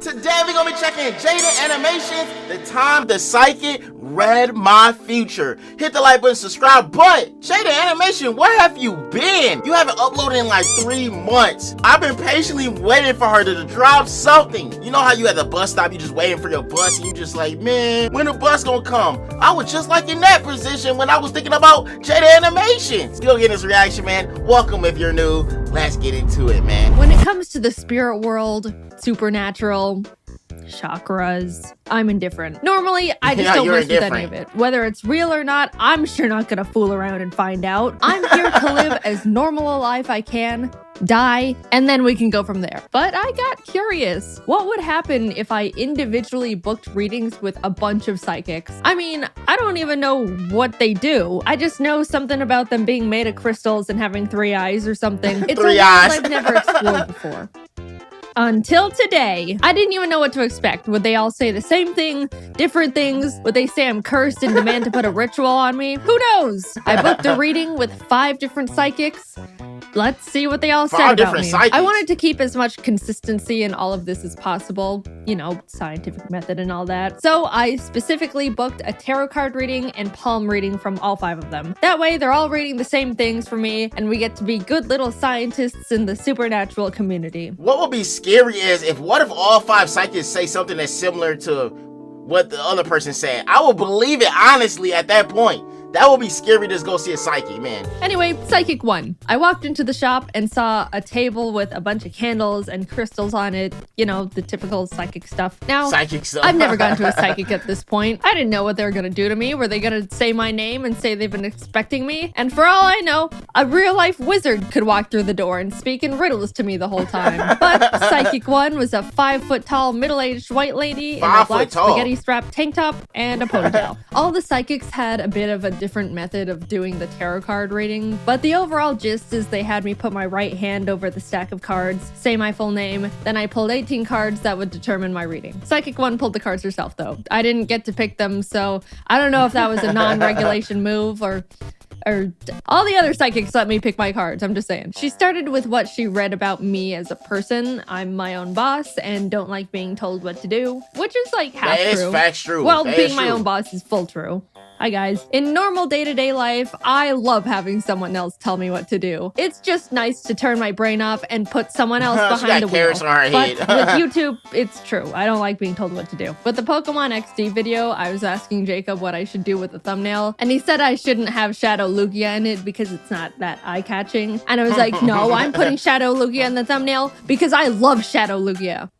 Today we're gonna be checking Jaiden animations, the time the psychic read my future. Hit the like button, subscribe, but Jaiden animation, where have you been? You haven't uploaded in like 3 months. I've been patiently waiting for her to drop something. You know how you at the bus stop, you just waiting for your bus and you just like, man, when the bus gonna come? I was just like in that position when I was thinking about Jaiden animations. You'll get this reaction, man. Welcome if you're new. Let's get into it, man. When it comes to the spirit world, supernatural, chakras, I'm indifferent. Normally, I just don't mess with any of it. Whether it's real or not, I'm sure not gonna fool around and find out. I'm here to live as normal a life I can, die, and then we can go from there. But I got curious. What would happen if I individually booked readings with a bunch of psychics? I mean, I don't even know what they do. I just know something about them being made of crystals and having 3 eyes or something. It's a world I've never explored before. Until today, I didn't even know what to expect. Would they all say the same thing, different things? Would they say I'm cursed and demand to put a ritual on me? Who knows? I booked a reading with 5 different psychics. Let's see what they all said about me. I wanted to keep as much consistency in all of this as possible. You know, scientific method and all that. So I specifically booked a tarot card reading and palm reading from all 5 of them. That way, they're all reading the same things for me, and we get to be good little scientists in the supernatural community. What would be scary is what if all 5 psychics say something that's similar to what the other person said? I would believe it honestly at that point. That would be scary to just go see a psychic, man. Anyway, Psychic 1. I walked into the shop and saw a table with a bunch of candles and crystals on it. You know, the typical psychic stuff. Now, I've never gone to a psychic at this point. I didn't know what they were going to do to me. Were they going to say my name and say they've been expecting me? And for all I know, a real-life wizard could walk through the door and speak in riddles to me the whole time. But Psychic 1 was a 5-foot-tall, middle-aged white lady in a black spaghetti-strapped tank top and a ponytail. All the psychics had a bit of a different method of doing the tarot card reading, but the overall gist is they had me put my right hand over the stack of cards, say my full name, then I pulled 18 cards that would determine my reading. Psychic 1 pulled the cards herself though. I didn't get to pick them, so I don't know if that was a non-regulation move or all the other psychics let me pick my cards, I'm just saying. She started with what she read about me as a person. I'm my own boss and don't like being told what to do, which is like half true. That is facts true. Well, being my own boss is full true. Hi guys. In normal day-to-day life, I love having someone else tell me what to do. It's just nice to turn my brain off and put someone else behind the wheel. But with YouTube, it's true. I don't like being told what to do. With the Pokemon XD video, I was asking Jacob what I should do with the thumbnail, and he said I shouldn't have Shadow Lugia in it because it's not that eye-catching. And I was like, no, I'm putting Shadow Lugia in the thumbnail because I love Shadow Lugia.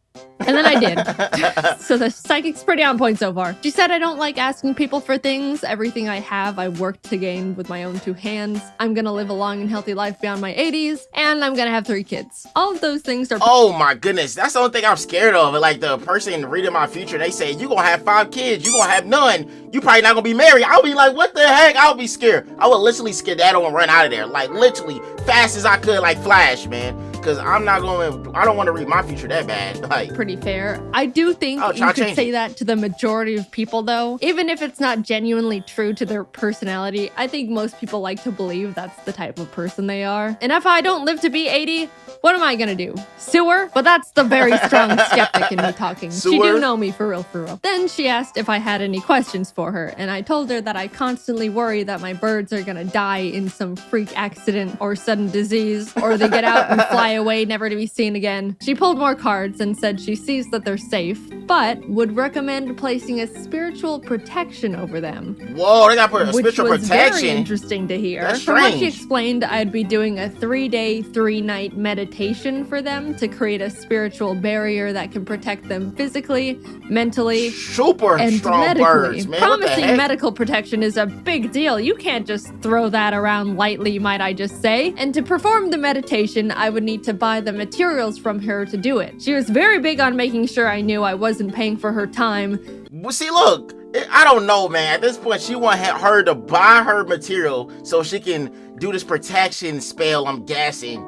And then I did. So the psychic's pretty on point so far. She said I don't like asking people for things. Everything I have, I worked to gain with my own 2 hands. I'm gonna live a long and healthy life beyond my 80s, and I'm gonna have 3 kids. All of those things are— Oh my goodness, that's the only thing I'm scared of. Like the person reading my future, they say, you gonna have 5 kids, you gonna have none, you probably not gonna be married. I'll be like, what the heck? I'll be scared. I would literally skedaddle and run out of there. Like literally, fast as I could, like Flash, man. Because I don't want to read my future that bad. Like, pretty fair. I do think you could say that to the majority of people though. Even if it's not genuinely true to their personality, I think most people like to believe that's the type of person they are. And if I don't live to be 80, what am I gonna do? Sue her? But that's the very strong skeptic in me talking. She do know me for real, for real. Then she asked if I had any questions for her, and I told her that I constantly worry that my birds are gonna die in some freak accident or sudden disease, or they get out and fly away never to be seen again. She pulled more cards and said she sees that they're safe, but would recommend placing a spiritual protection over them. Whoa, they got put a spiritual protection. Which was very interesting to hear. That's From strange. what she explained, I'd be doing a 3-day, 3-night meditation for them to create a spiritual barrier that can protect them physically, mentally, and strong medically. Birds, man. Promising medical protection is a big deal. You can't just throw that around lightly, might I just say. And to perform the meditation, I would need to buy the materials from her to do it. She was very big on making sure I knew I wasn't paying for her time. Well, see, look, I don't know, man. At this point, she want her to buy her material so she can do this protection spell, I'm guessing.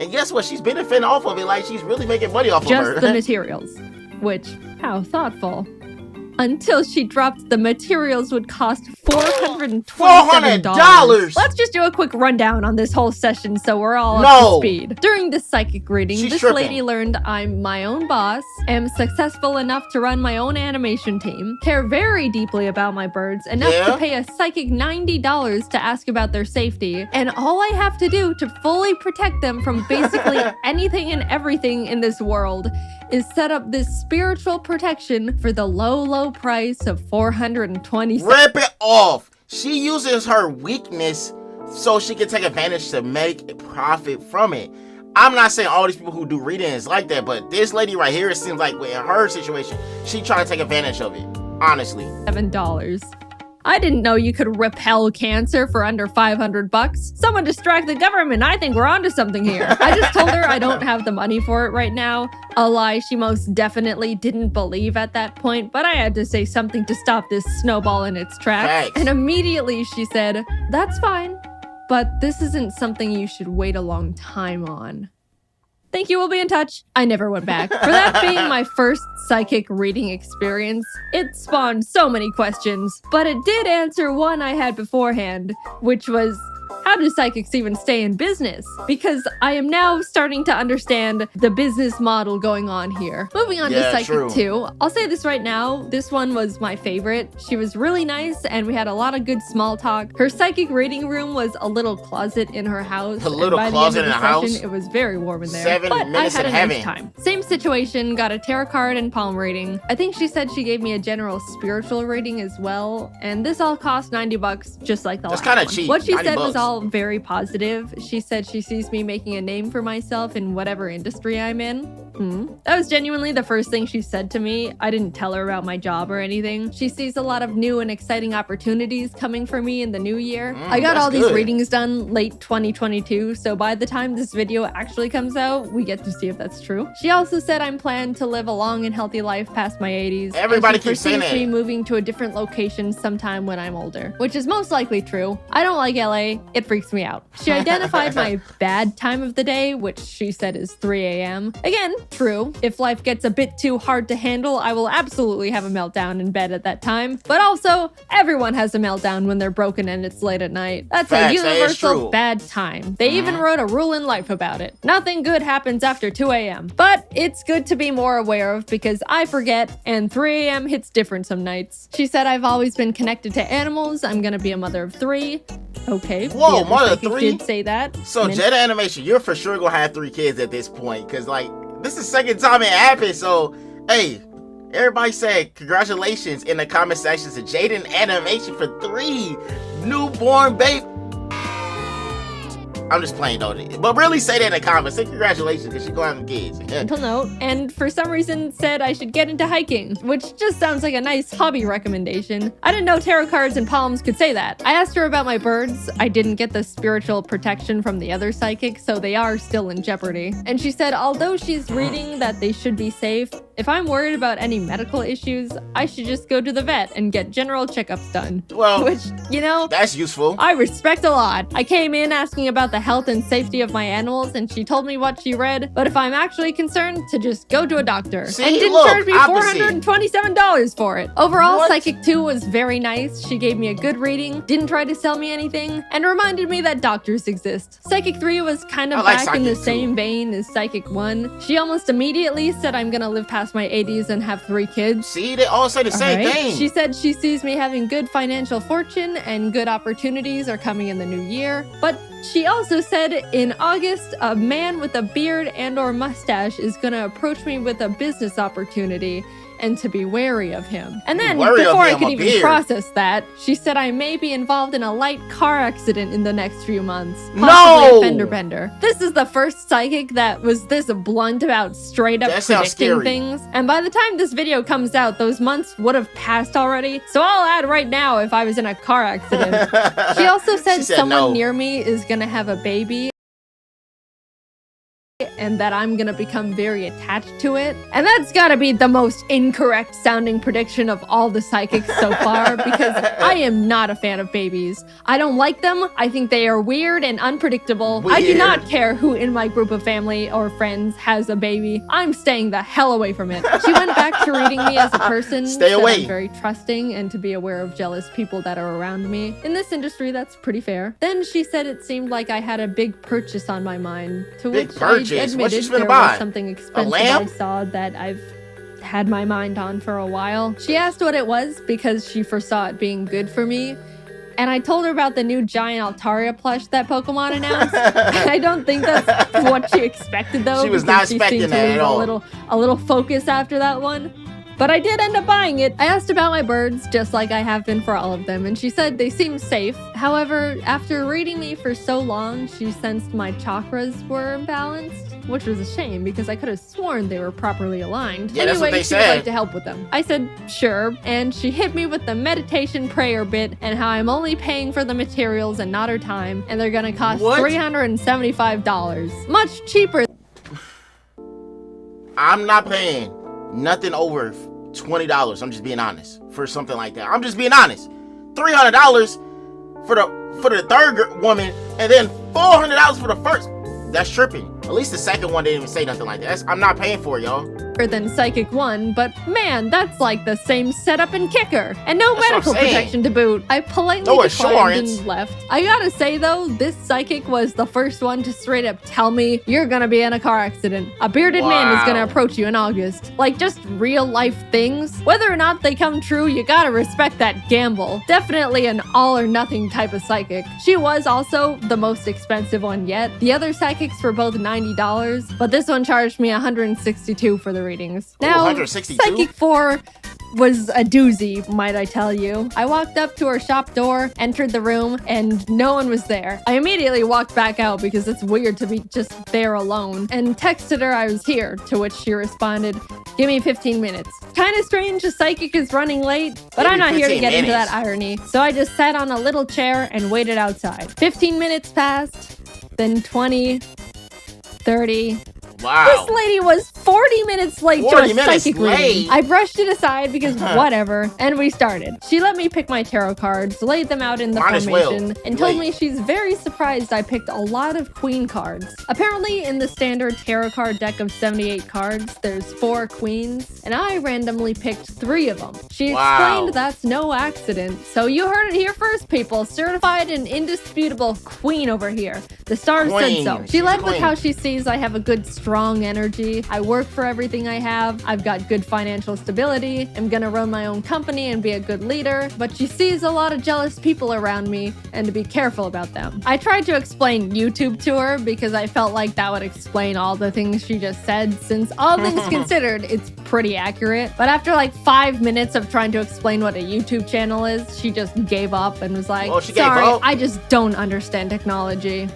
And guess what? She's benefiting off of it. Like, she's really making money off of her. Just the materials. Which, how thoughtful. until she dropped the materials would cost $427. $400? Let's just do a quick rundown on this whole session so we're all up to speed. During this psychic reading, this lady learned I'm my own boss, am successful enough to run my own animation team, care very deeply about my birds, enough to pay a psychic $90 to ask about their safety, and all I have to do to fully protect them from basically anything and everything in this world is set up this spiritual protection for the low price of $420. Rip it off. She uses her weakness so she can take advantage to make a profit from it. I'm not saying all these people who do readings like that, but this lady right here, it seems like in her situation, she trying to take advantage of it. Honestly. $7. I didn't know you could repel cancer for under $500. Someone distract the government. I think we're onto something here. I just told her I don't have the money for it right now. A lie she most definitely didn't believe at that point, but I had to say something to stop this snowball in its tracks. Thanks. And immediately she said, "That's fine, but this isn't something you should wait a long time on." Thank you, we'll be in touch. I never went back. For that being my first psychic reading experience, it spawned so many questions, but it did answer one I had beforehand, which was, how do psychics even stay in business? Because I am now starting to understand the business model going on here. Moving on to Psychic 2. I'll say this right now, this one was my favorite. She was really nice and we had a lot of good small talk. Her psychic reading room was a little closet in her house. A little closet in the house? It was very warm in there. 7 minutes in heaven. Nice time. Same situation, got a tarot card and palm reading. I think she said she gave me a general spiritual reading as well. And this all cost $90, just like the last one. That's kind of cheap. What she said was all very positive. She said she sees me making a name for myself in whatever industry I'm in. That was genuinely the first thing she said to me. I didn't tell her about my job or anything. She sees a lot of new and exciting opportunities coming for me in the new year. I got all these readings done late 2022, so by the time this video actually comes out, we get to see if that's true. She also said I'm planned to live a long and healthy life past my 80s. Everybody keeps saying that. Me moving to a different location sometime when I'm older, which is most likely true. I don't like LA. It freaks me out. She identified my bad time of the day, which she said is 3 a.m. Again, true. If life gets a bit too hard to handle, I will absolutely have a meltdown in bed at that time. But also, everyone has a meltdown when they're broken and it's late at night. That's a universal bad time. They even wrote a rule in life about it. Nothing good happens after 2 a.m. But it's good to be more aware of because I forget and 3 a.m. hits different some nights. She said I've always been connected to animals. I'm gonna be a mother of 3. Okay. Whoa, mother of 3? Did say that. So Jaiden Animation, you're for sure gonna have 3 kids at this point, cause like this is the second time it happened. So hey, everybody say congratulations in the comment section to Jaiden Animation for 3 newborn baby. I'm just playing though, but really say that in the comments. Say congratulations because she's gonna have kids. Mental note, and for some reason said I should get into hiking, which just sounds like a nice hobby recommendation. I didn't know tarot cards and palms could say that. I asked her about my birds. I didn't get the spiritual protection from the other psychic, so they are still in jeopardy. And she said although she's reading that they should be safe, if I'm worried about any medical issues, I should just go to the vet and get general checkups done. Well, which, you know, that's useful. I respect a lot. I came in asking about the health and safety of my animals and she told me what she read, but if I'm actually concerned, to just go to a doctor. See, and didn't charge me $427 for it. Overall, Psychic 2 was very nice. She gave me a good reading, didn't try to sell me anything, and reminded me that doctors exist. Psychic 3 was kind of back in the same vein as Psychic 1. She almost immediately said I'm gonna live past my 80s and have 3 kids. See, they all say the same thing. She said she sees me having good financial fortune and good opportunities are coming in the new year. But she also said in August, a man with a beard and or mustache is gonna approach me with a business opportunity and to be wary of him. And then, before I could even process that, she said I may be involved in a light car accident in the next few months. Possibly a fender bender. This is the first psychic that was this blunt about straight up predicting things. And by the time this video comes out, those months would have passed already. So I'll add right now if I was in a car accident. She also said someone near me is gonna have a baby. and that I'm gonna become very attached to it. And that's gotta be the most incorrect sounding prediction of all the psychics so far, because I am not a fan of babies. I don't like them. I think they are weird and unpredictable. I do not care who in my group of family or friends has a baby. I'm staying the hell away from it. She went back to reading me as a person. Stay away. I'm very trusting and to be aware of jealous people that are around me. In this industry, that's pretty fair. Then she said it seemed like I had a big purchase on my mind, to big which purchase? I admitted there was something expensive I saw that I've had my mind on for a while. She asked what it was because she foresaw it being good for me. And I told her about the new giant Altaria plush that Pokemon announced. I don't think that's what she expected, though. She was not expecting that at all. A little focus after that one. But I did end up buying it. I asked about my birds, just like I have been for all of them, and she said they seem safe. However, after reading me for so long, she sensed my chakras were imbalanced, which was a shame because I could have sworn they were properly aligned. Yeah, that's what they she said. would like to help with them. I said, sure, and she hit me with the meditation prayer bit and how I'm only paying for the materials and not her time, and they're gonna cost $375. Much cheaper. I'm not paying nothing over $20. I'm just being honest for something like that. I'm just being honest. $300 for the third woman, and then $400 for the first. That's tripping. At least the second one didn't even say nothing like that. I'm not paying for it, y'all. Than Psychic 1, but man, that's like the same setup and kicker. And no medical protection to boot. I politely declined and left. I gotta say though, this Psychic was the first one to straight up tell me, you're gonna be in a car accident. A bearded man is gonna approach you in August. Like just real life things. Whether or not they come true, you gotta respect that gamble. Definitely an all or nothing type of psychic. She was also the most expensive one yet. The other psychics were both $90, but this one charged me $162 for the readings. Now, 162? Psychic 4 was a doozy, might I tell you. I walked up to her shop door, entered the room, and no one was there. I immediately walked back out because it's weird to be just there alone, and texted her I was here, to which she responded, give me 15 minutes. Kinda strange a psychic is running late, but I'm not here to get into that irony, so I just sat on a little chair and waited outside. 15 minutes passed, then 20, 30. Wow. This lady was 40 minutes late to a psychic reading. I brushed it aside because whatever, and we started. She let me pick my tarot cards, laid them out in the formation, and told me she's very surprised I picked a lot of queen cards. Apparently, in the standard tarot card deck of 78 cards, there's 4 queens, and I randomly picked 3 of them. She explained that's no accident. So you heard it here first, people. Certified and indisputable queen over here. The stars said so. She led with how she sees I have a good strong energy. I work for everything I have. I've got good financial stability. I'm gonna run my own company and be a good leader. But she sees a lot of jealous people around me and to be careful about them. I tried to explain YouTube to her because I felt like that would explain all the things she just said, since all things considered, it's pretty accurate. But after like 5 minutes of trying to explain what a YouTube channel is, she just gave up and was like, sorry, I just don't understand technology.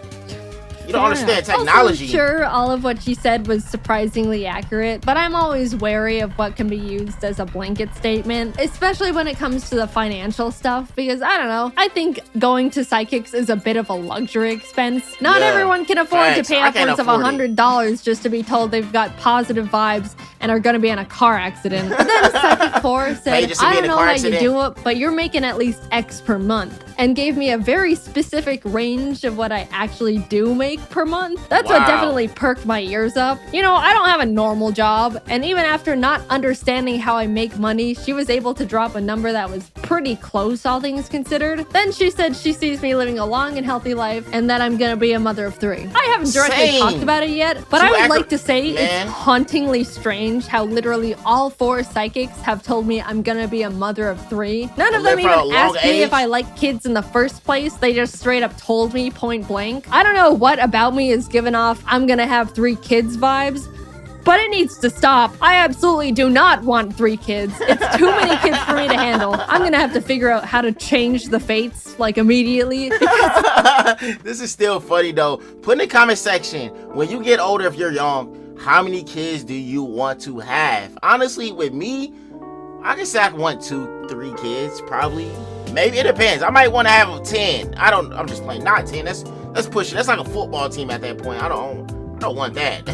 You don't understand technology. Also, sure, all of what she said was surprisingly accurate, but I'm always wary of what can be used as a blanket statement, especially when it comes to the financial stuff, because I don't know, I think going to psychics is a bit of a luxury expense. Not everyone can afford to pay upwards of $100 just to be told they've got positive vibes and are going to be in a car accident. But then Psychic 4 said, I don't know how you do it, but you're making at least X per month, and gave me a very specific range of what I actually do make per month. That's what definitely perked my ears up. You know, I don't have a normal job, and even after not understanding how I make money, she was able to drop a number that was pretty close, all things considered. Then she said she sees me living a long and healthy life, and that I'm gonna be a mother of 3. I haven't directly talked about it yet, but I would like to say it's hauntingly strange how literally all 4 psychics have told me I'm gonna be a mother of 3. None of them even asked me if I like kids in the first place. They just straight up told me point blank. I don't know what about me is giving off I'm gonna have 3 kids vibes, but it needs to stop. I absolutely do not want 3 kids. It's too many kids for me to handle. I'm gonna have to figure out how to change the fates, like, immediately. This is still funny, though. Put in the comment section, when you get older, if you're young, how many kids do you want to have? Honestly, with me, I can say I want 2, 3 kids, probably. Maybe it depends. I might want to have 10. I'm just playing. Not 10. That's pushing. That's like a football team at that point. I don't don't want that.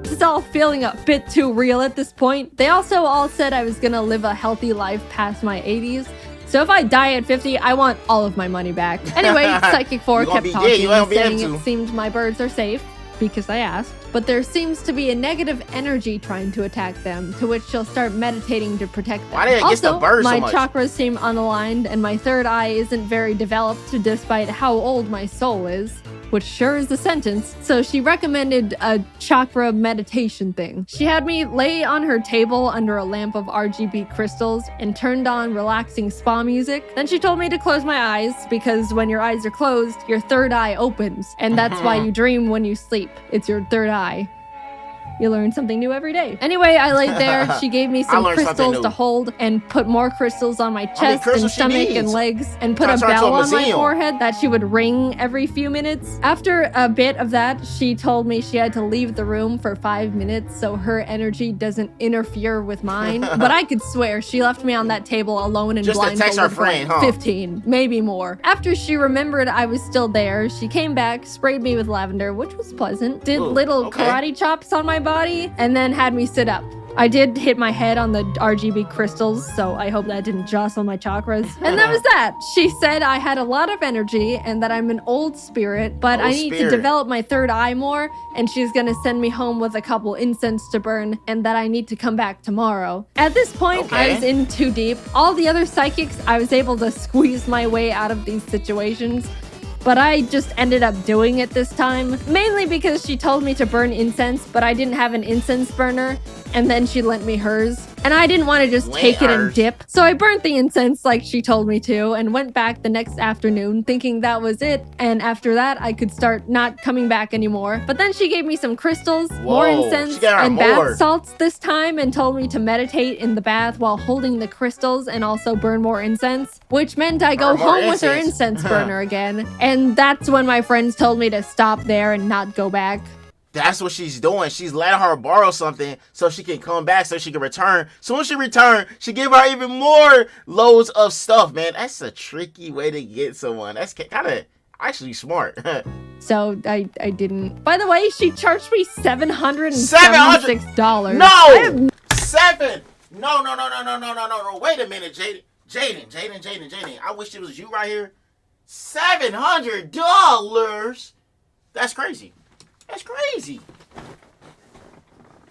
It's all feeling a bit too real at this point. They also all said I was gonna live a healthy life past my 80s. So if I die at 50, I want all of my money back. Anyway, Psychic 4 kept talking, saying it seemed my birds are safe, because I asked. But there seems to be a negative energy trying to attack them, to which she'll start meditating to protect them. Why did it get the birds so much? My chakras seem unaligned, and my third eye isn't very developed, despite how old my soul is. Which sure is a sentence. So she recommended a chakra meditation thing. She had me lay on her table under a lamp of RGB crystals and turned on relaxing spa music. Then she told me to close my eyes because when your eyes are closed, your third eye opens. And that's why you dream when you sleep. It's your third eye. You learn something new every day. Anyway, I laid there. She gave me some crystals to hold and put more crystals on my chest and stomach and legs and put a bell on my forehead that she would ring every few minutes. After a bit of that, she told me she had to leave the room for 5 minutes so her energy doesn't interfere with mine. But I could swear she left me on that table alone and blindfolded for like 15, maybe more. After she remembered I was still there, she came back, sprayed me with lavender, which was pleasant, did little karate chops on my body, and then had me sit up. I did hit my head on the RGB crystals, so I hope that didn't jostle my chakras. And that was that. She said I had a lot of energy and that I'm an old spirit, but I need to develop my third eye more, and she's gonna send me home with a couple incense to burn, and that I need to come back tomorrow. At this point, I was in too deep. All the other psychics, I was able to squeeze my way out of these situations. But I just ended up doing it this time, mainly because she told me to burn incense, but I didn't have an incense burner, and then she lent me hers. And I didn't want to just take it and dip. So I burnt the incense like she told me to and went back the next afternoon thinking that was it. And after that, I could start not coming back anymore. But then she gave me some crystals, more incense, and bath salts this time and told me to meditate in the bath while holding the crystals and also burn more incense, which meant I go home with her incense burner again. And that's when my friends told me to stop there and not go back. That's what she's doing. She's letting her borrow something so she can come back, so she can return. Soon as she returns, she give her even more loads of stuff, man. That's a tricky way to get someone. That's kind of actually smart. So I didn't. By the way, she charged me $776. No! No. Wait a minute, Jaiden. I wish it was you right here. $700? That's crazy. That's crazy.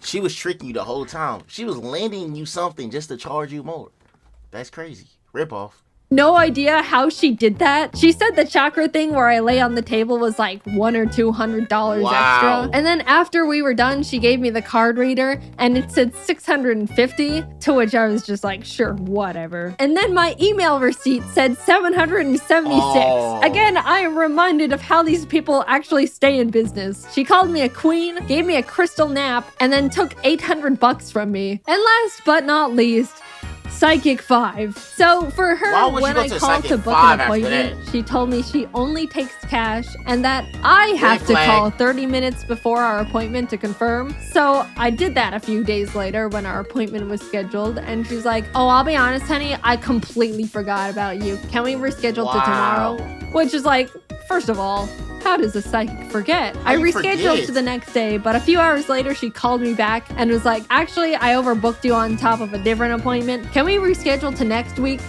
She was tricking you the whole time. She was lending you something just to charge you more. That's crazy. Rip off. No idea how she did that. She said the chakra thing where I lay on the table was like $100 or $200 extra. And then after we were done, she gave me the card reader and it said $650, to which I was just like, sure, whatever. And then my email receipt said $776. Again, I am reminded of how these people actually stay in business. She called me a queen, gave me a crystal nap, and then took $800 from me. And last but not least, Psychic 5. So for her, when I called to book an appointment, she told me she only takes cash and that I have to call 30 minutes before our appointment to confirm. So I did that a few days later when our appointment was scheduled, and she's like, oh, I'll be honest, honey, I completely forgot about you. Can we reschedule to tomorrow? Which is like, first of all, how does a psychic forget? I rescheduled to the next day, but a few hours later, she called me back and was like, actually, I overbooked you on top of a different appointment. Can we reschedule to next week?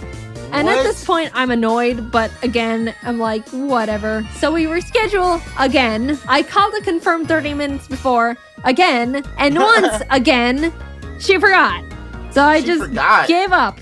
And at this point, I'm annoyed, but again, I'm like, whatever. So we reschedule again. I called to confirm 30 minutes before again, and once again, she forgot. So I just gave up.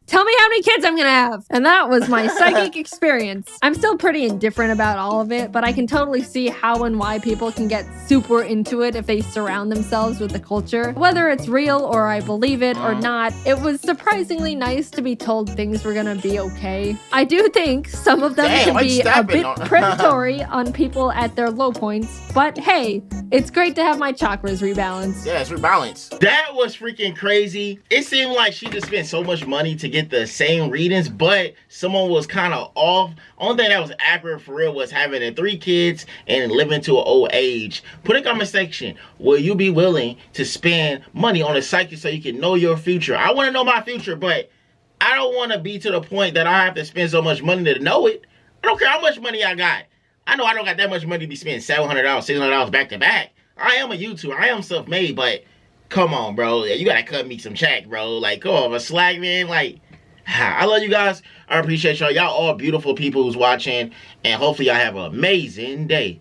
Tell me how many kids I'm gonna have. And that was my psychic experience. I'm still pretty indifferent about all of it, but I can totally see how and why people can get super into it if they surround themselves with the culture. Whether it's real or I believe it or not, it was surprisingly nice to be told things were gonna be okay. I do think some of them can be a bit predatory on people at their low points, but hey, it's great to have my chakras rebalanced. Yeah, it's rebalanced. That was freaking crazy. It seemed like she just spent so much money to get the same readings, but someone was kind of off. Only thing that was accurate for real was having 3 kids and living to an old age. Put in the comment section, will you be willing to spend money on a psychic so you can know your future? I want to know my future, but I don't want to be to the point that I have to spend so much money to know it. I don't care how much money I got. I know I don't got that much money to be spending $700, $600 back to back. I am a YouTuber. I am self-made, but come on, bro. You gotta cut me some check, bro. Like, come on, a slack man. Like, I love you guys. I appreciate y'all. Y'all all beautiful people who's watching, and hopefully y'all have an amazing day.